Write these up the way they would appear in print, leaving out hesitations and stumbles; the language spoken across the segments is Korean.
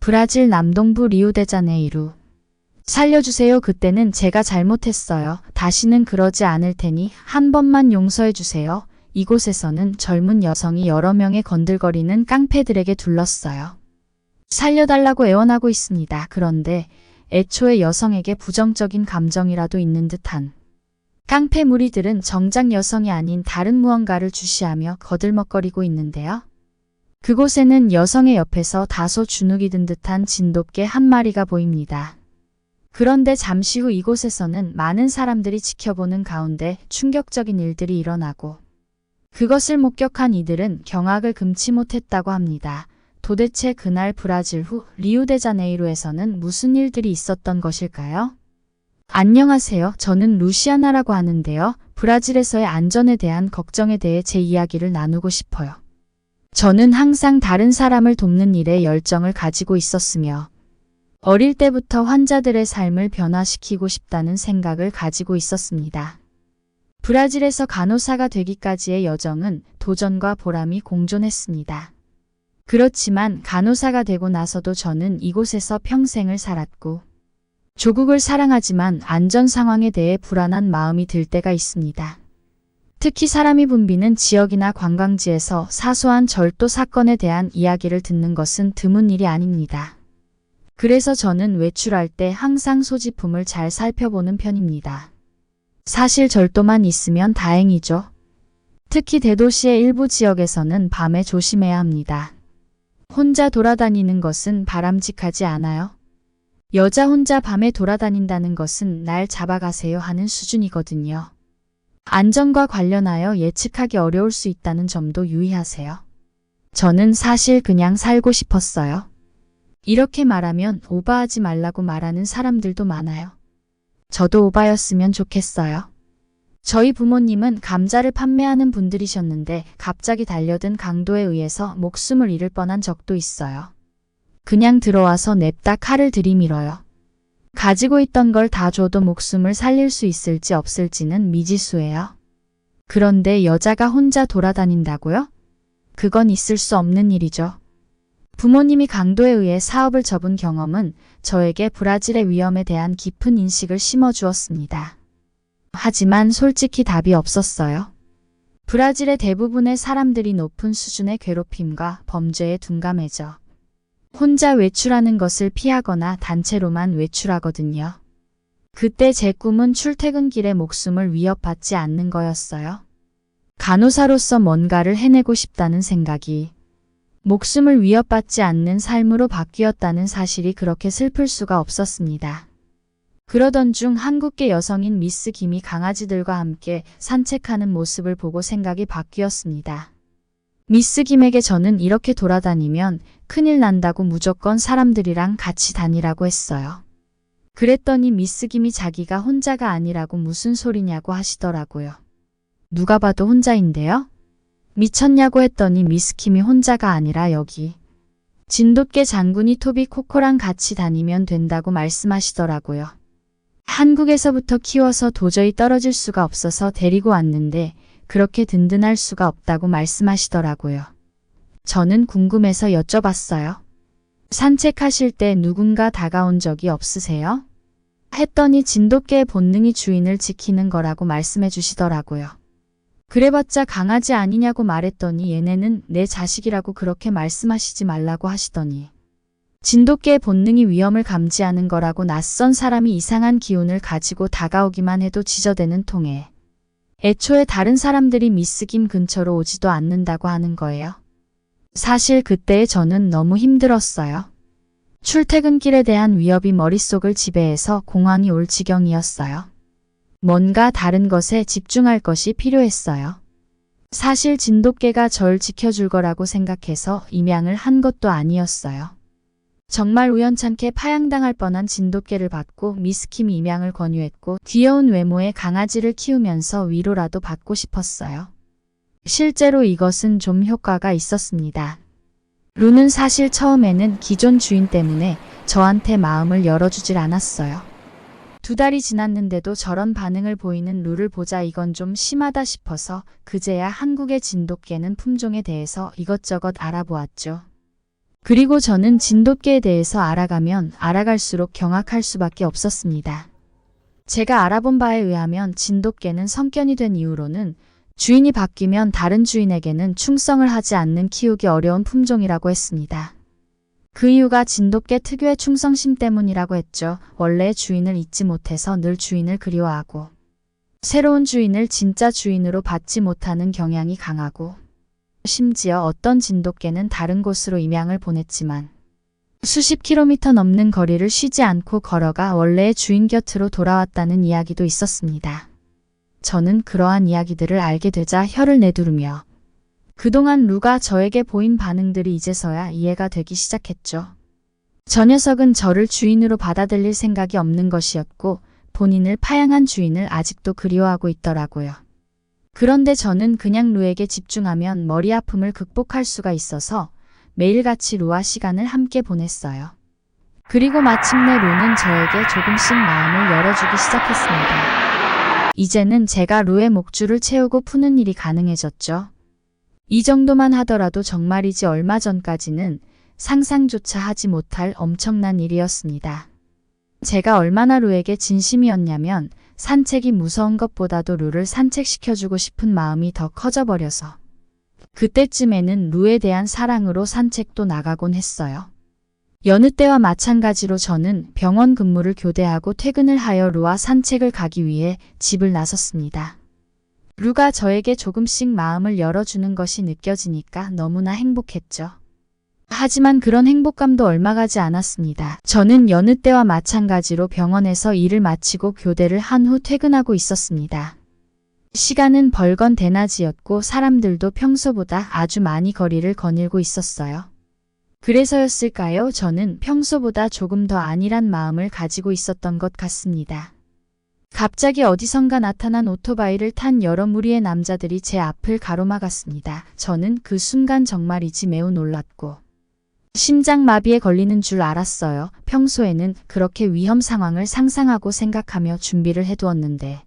브라질 남동부 리우데자네이루. 살려주세요. 그때는 제가 잘못했어요. 다시는 그러지 않을 테니 한 번만 용서해 주세요. 이곳에서는 젊은 여성이 여러 명의 건들거리는 깡패들에게 둘렀어요. 살려달라고 애원하고 있습니다. 그런데 애초에 여성에게 부정적인 감정이라도 있는 듯한 깡패 무리들은 정작 여성이 아닌 다른 무언가를 주시하며 거들먹거리고 있는데요. 그곳에는 여성의 옆에서 다소 주눅이 든 듯한 진돗개 한 마리가 보입니다. 그런데 잠시 후 이곳에서는 많은 사람들이 지켜보는 가운데 충격적인 일들이 일어나고 그것을 목격한 이들은 경악을 금치 못했다고 합니다. 도대체 그날 브라질 후 리우데자네이루에서는 무슨 일들이 있었던 것일까요? 안녕하세요. 저는 루시아나라고 하는데요. 브라질에서의 안전에 대한 걱정에 대해 제 이야기를 나누고 싶어요. 저는 항상 다른 사람을 돕는 일에 열정을 가지고 있었으며 어릴 때부터 환자들의 삶을 변화시키고 싶다는 생각을 가지고 있었습니다. 브라질에서 간호사가 되기까지의 여정은 도전과 보람이 공존했습니다. 그렇지만 간호사가 되고 나서도 저는 이곳에서 평생을 살았고 조국을 사랑하지만 안전 상황에 대해 불안한 마음이 들 때가 있습니다. 특히 사람이 붐비는 지역이나 관광지에서 사소한 절도 사건에 대한 이야기를 듣는 것은 드문 일이 아닙니다. 그래서 저는 외출할 때 항상 소지품을 잘 살펴보는 편입니다. 사실 절도만 있으면 다행이죠. 특히 대도시의 일부 지역에서는 밤에 조심해야 합니다. 혼자 돌아다니는 것은 바람직하지 않아요. 여자 혼자 밤에 돌아다닌다는 것은 날 잡아가세요 하는 수준이거든요. 안전과 관련하여 예측하기 어려울 수 있다는 점도 유의하세요. 저는 사실 그냥 살고 싶었어요. 이렇게 말하면 오바하지 말라고 말하는 사람들도 많아요. 저도 오바였으면 좋겠어요. 저희 부모님은 감자를 판매하는 분들이셨는데 갑자기 달려든 강도에 의해서 목숨을 잃을 뻔한 적도 있어요. 그냥 들어와서 냅다 칼을 들이밀어요. 가지고 있던 걸 다 줘도 목숨을 살릴 수 있을지 없을지는 미지수예요. 그런데 여자가 혼자 돌아다닌다고요? 그건 있을 수 없는 일이죠. 부모님이 강도에 의해 사업을 접은 경험은 저에게 브라질의 위험에 대한 깊은 인식을 심어주었습니다. 하지만 솔직히 답이 없었어요. 브라질의 대부분의 사람들이 높은 수준의 괴롭힘과 범죄에 둔감해져 혼자 외출하는 것을 피하거나 단체로만 외출하거든요. 그때 제 꿈은 출퇴근길에 목숨을 위협받지 않는 거였어요. 간호사로서 뭔가를 해내고 싶다는 생각이 목숨을 위협받지 않는 삶으로 바뀌었다는 사실이 그렇게 슬플 수가 없었습니다. 그러던 중 한국계 여성인 미스 김이 강아지들과 함께 산책하는 모습을 보고 생각이 바뀌었습니다. 미스 김에게 저는 이렇게 돌아다니면 큰일 난다고 무조건 사람들이랑 같이 다니라고 했어요. 그랬더니 미스 김이 자기가 혼자가 아니라고 무슨 소리냐고 하시더라고요. 누가 봐도 혼자인데요? 미쳤냐고 했더니 미스 김이 혼자가 아니라 여기 진돗개 장군이 토비 코코랑 같이 다니면 된다고 말씀하시더라고요. 한국에서부터 키워서 도저히 떨어질 수가 없어서 데리고 왔는데 그렇게 든든할 수가 없다고 말씀하시더라고요. 저는 궁금해서 여쭤봤어요. 산책하실 때 누군가 다가온 적이 없으세요? 했더니 진돗개의 본능이 주인을 지키는 거라고 말씀해 주시더라고요. 그래봤자 강아지 아니냐고 말했더니 얘네는 내 자식이라고 그렇게 말씀하시지 말라고 하시더니 진돗개의 본능이 위험을 감지하는 거라고 낯선 사람이 이상한 기운을 가지고 다가오기만 해도 지저대는 통에 애초에 다른 사람들이 미스 김 근처로 오지도 않는다고 하는 거예요. 사실 그때의 저는 너무 힘들었어요. 출퇴근길에 대한 위협이 머릿속을 지배해서 공황이 올 지경이었어요. 뭔가 다른 것에 집중할 것이 필요했어요. 사실 진돗개가 절 지켜줄 거라고 생각해서 입양을 한 것도 아니었어요. 정말 우연찮게 파양당할 뻔한 진돗개를 받고 미스킴이 입양을 권유했고 귀여운 외모의 강아지를 키우면서 위로라도 받고 싶었어요. 실제로 이것은 좀 효과가 있었습니다. 루는 사실 처음에는 기존 주인 때문에 저한테 마음을 열어주질 않았어요. 2달이 지났는데도 저런 반응을 보이는 루를 보자 이건 좀 심하다 싶어서 그제야 한국의 진돗개는 품종에 대해서 이것저것 알아보았죠. 그리고 저는 진돗개에 대해서 알아가면 알아갈수록 경악할 수밖에 없었습니다. 제가 알아본 바에 의하면 진돗개는 성견이 된 이후로는 주인이 바뀌면 다른 주인에게는 충성을 하지 않는 키우기 어려운 품종이라고 했습니다. 그 이유가 진돗개 특유의 충성심 때문이라고 했죠. 원래 주인을 잊지 못해서 늘 주인을 그리워하고 새로운 주인을 진짜 주인으로 받지 못하는 경향이 강하고 심지어 어떤 진돗개는 다른 곳으로 입양을 보냈지만 수십 킬로미터 넘는 거리를 쉬지 않고 걸어가 원래의 주인 곁으로 돌아왔다는 이야기도 있었습니다. 저는 그러한 이야기들을 알게 되자 혀를 내두르며 그동안 루가 저에게 보인 반응들이 이제서야 이해가 되기 시작했죠. 저 녀석은 저를 주인으로 받아들일 생각이 없는 것이었고 본인을 파양한 주인을 아직도 그리워하고 있더라고요. 그런데 저는 그냥 루에게 집중하면 머리 아픔을 극복할 수가 있어서 매일같이 루와 시간을 함께 보냈어요. 그리고 마침내 루는 저에게 조금씩 마음을 열어주기 시작했습니다. 이제는 제가 루의 목줄을 채우고 푸는 일이 가능해졌죠. 이 정도만 하더라도 정말이지 얼마 전까지는 상상조차 하지 못할 엄청난 일이었습니다. 제가 얼마나 루에게 진심이었냐면 산책이 무서운 것보다도 루를 산책시켜주고 싶은 마음이 더 커져버려서 그때쯤에는 루에 대한 사랑으로 산책도 나가곤 했어요. 여느 때와 마찬가지로 저는 병원 근무를 교대하고 퇴근을 하여 루와 산책을 가기 위해 집을 나섰습니다. 루가 저에게 조금씩 마음을 열어주는 것이 느껴지니까 너무나 행복했죠. 하지만 그런 행복감도 얼마 가지 않았습니다. 저는 여느 때와 마찬가지로 병원에서 일을 마치고 교대를 한 후 퇴근하고 있었습니다. 시간은 벌건 대낮이었고 사람들도 평소보다 아주 많이 거리를 거닐고 있었어요. 그래서였을까요? 저는 평소보다 조금 더 안일한 마음을 가지고 있었던 것 같습니다. 갑자기 어디선가 나타난 오토바이를 탄 여러 무리의 남자들이 제 앞을 가로막았습니다. 저는 그 순간 정말이지 매우 놀랐고 심장마비에 걸리는 줄 알았어요. 평소에는 그렇게 위험 상황을 상상하고 생각하며 준비를 해두었는데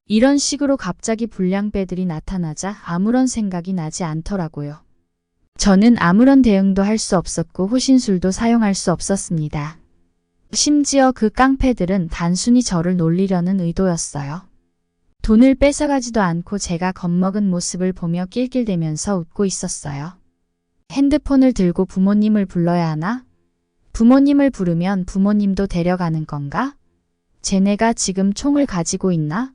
이런 식으로 갑자기 불량배들이 나타나자 아무런 생각이 나지 않더라고요. 저는 아무런 대응도 할 수 없었고 호신술도 사용할 수 없었습니다. 심지어 그 깡패들은 단순히 저를 놀리려는 의도였어요. 돈을 뺏어가지도 않고 제가 겁먹은 모습을 보며 낄낄대면서 웃고 있었어요. 핸드폰을 들고 부모님을 불러야 하나? 부모님을 부르면 부모님도 데려가는 건가? 쟤네가 지금 총을 가지고 있나?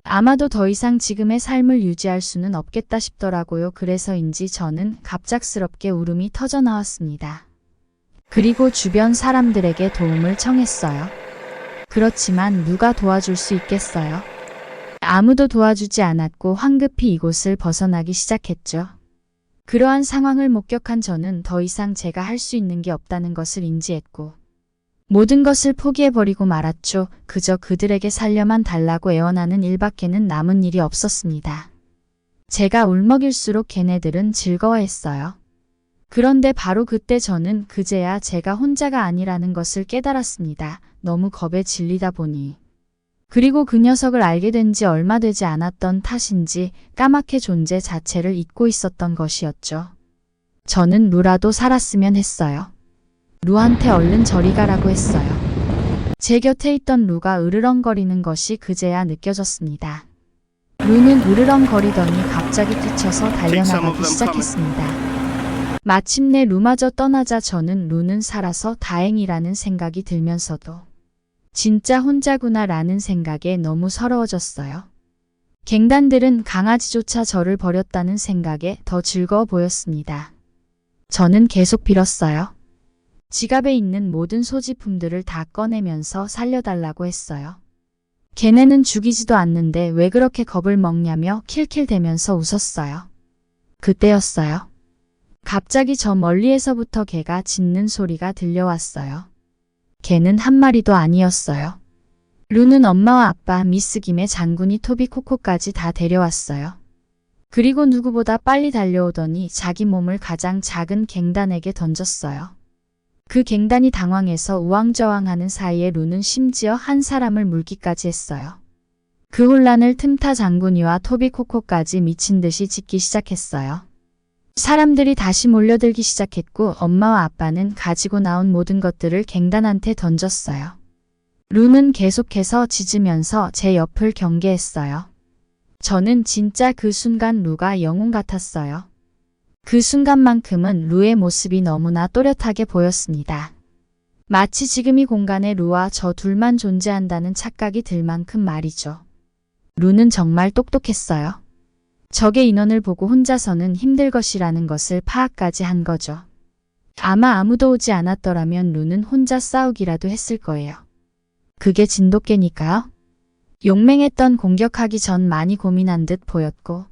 아마도 더 이상 지금의 삶을 유지할 수는 없겠다 싶더라고요. 그래서인지 저는 갑작스럽게 울음이 터져 나왔습니다. 그리고 주변 사람들에게 도움을 청했어요. 그렇지만 누가 도와줄 수 있겠어요? 아무도 도와주지 않았고 황급히 이곳을 벗어나기 시작했죠. 그러한 상황을 목격한 저는 더 이상 제가 할 수 있는 게 없다는 것을 인지했고 모든 것을 포기해버리고 말았죠. 그저 그들에게 살려만 달라고 애원하는 일밖에는 남은 일이 없었습니다. 제가 울먹일수록 걔네들은 즐거워했어요. 그런데 바로 그때 저는 그제야 제가 혼자가 아니라는 것을 깨달았습니다. 너무 겁에 질리다 보니. 그리고 그 녀석을 알게 된 지 얼마 되지 않았던 탓인지 까맣게 존재 자체를 잊고 있었던 것이었죠. 저는 루라도 살았으면 했어요. 루한테 얼른 저리 가라고 했어요. 제 곁에 있던 루가 으르렁거리는 것이 그제야 느껴졌습니다. 루는 으르렁거리더니 갑자기 뛰쳐서 달려나가기 시작했습니다. 마침내 루마저 떠나자 저는 루는 살아서 다행이라는 생각이 들면서도 진짜 혼자구나 라는 생각에 너무 서러워졌어요. 갱단들은 강아지조차 저를 버렸다는 생각에 더 즐거워 보였습니다. 저는 계속 빌었어요. 지갑에 있는 모든 소지품들을 다 꺼내면서 살려달라고 했어요. 걔네는 죽이지도 않는데 왜 그렇게 겁을 먹냐며 킬킬대면서 웃었어요. 그때였어요. 갑자기 저 멀리에서부터 개가 짖는 소리가 들려왔어요. 개는 한 마리도 아니었어요. 루는 엄마와 아빠, 미스 김의 장군이 토비 코코까지 다 데려왔어요. 그리고 누구보다 빨리 달려오더니 자기 몸을 가장 작은 갱단에게 던졌어요. 그 갱단이 당황해서 우왕좌왕하는 사이에 루는 심지어 한 사람을 물기까지 했어요. 그 혼란을 틈타 장군이와 토비 코코까지 미친 듯이 짖기 시작했어요. 사람들이 다시 몰려들기 시작했고 엄마와 아빠는 가지고 나온 모든 것들을 갱단한테 던졌어요. 루는 계속해서 짖으면서 제 옆을 경계했어요. 저는 진짜 그 순간 루가 영웅 같았어요. 그 순간만큼은 루의 모습이 너무나 또렷하게 보였습니다. 마치 지금 이 공간에 루와 저 둘만 존재한다는 착각이 들 만큼 말이죠. 루는 정말 똑똑했어요. 적의 인원을 보고 혼자서는 힘들 것이라는 것을 파악까지 한 거죠. 아마 아무도 오지 않았더라면 루는 혼자 싸우기라도 했을 거예요. 그게 진돗개니까요. 용맹했던 공격하기 전 많이 고민한 듯 보였고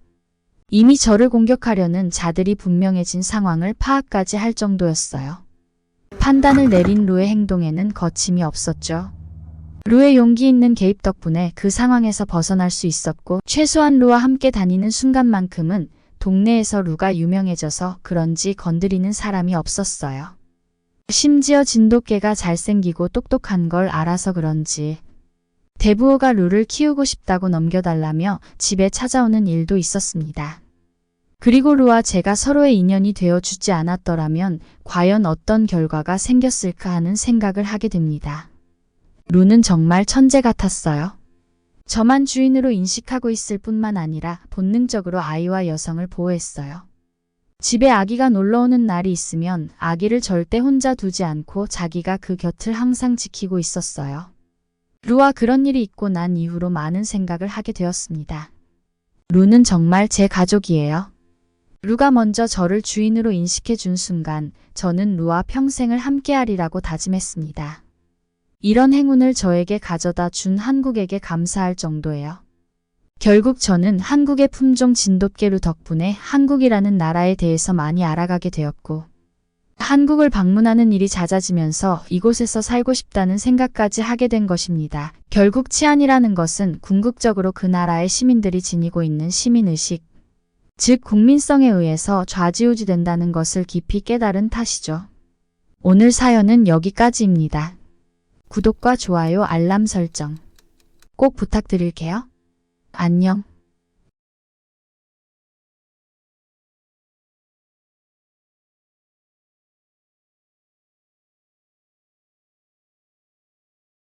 이미 저를 공격하려는 자들이 분명해진 상황을 파악까지 할 정도였어요. 판단을 내린 루의 행동에는 거침이 없었죠. 루의 용기 있는 개입 덕분에 그 상황에서 벗어날 수 있었고 최소한 루와 함께 다니는 순간만큼은 동네에서 루가 유명해져서 그런지 건드리는 사람이 없었어요. 심지어 진돗개가 잘생기고 똑똑한 걸 알아서 그런지 대부호가 루를 키우고 싶다고 넘겨달라며 집에 찾아오는 일도 있었습니다. 그리고 루와 제가 서로의 인연이 되어주지 않았더라면 과연 어떤 결과가 생겼을까 하는 생각을 하게 됩니다. 루는 정말 천재 같았어요. 저만 주인으로 인식하고 있을 뿐만 아니라 본능적으로 아이와 여성을 보호했어요. 집에 아기가 놀러오는 날이 있으면 아기를 절대 혼자 두지 않고 자기가 그 곁을 항상 지키고 있었어요. 루와 그런 일이 있고 난 이후로 많은 생각을 하게 되었습니다. 루는 정말 제 가족이에요. 루가 먼저 저를 주인으로 인식해 준 순간 저는 루와 평생을 함께하리라고 다짐했습니다. 이런 행운을 저에게 가져다 준 한국에게 감사할 정도예요. 결국 저는 한국의 품종 진돗개 루 덕분에 한국이라는 나라에 대해서 많이 알아가게 되었고 한국을 방문하는 일이 잦아지면서 이곳에서 살고 싶다는 생각까지 하게 된 것입니다. 결국 치안이라는 것은 궁극적으로 그 나라의 시민들이 지니고 있는 시민의식, 즉 국민성에 의해서 좌지우지된다는 것을 깊이 깨달은 탓이죠. 오늘 사연은 여기까지입니다. 구독과 좋아요, 알람 설정 꼭 부탁드릴게요. 안녕.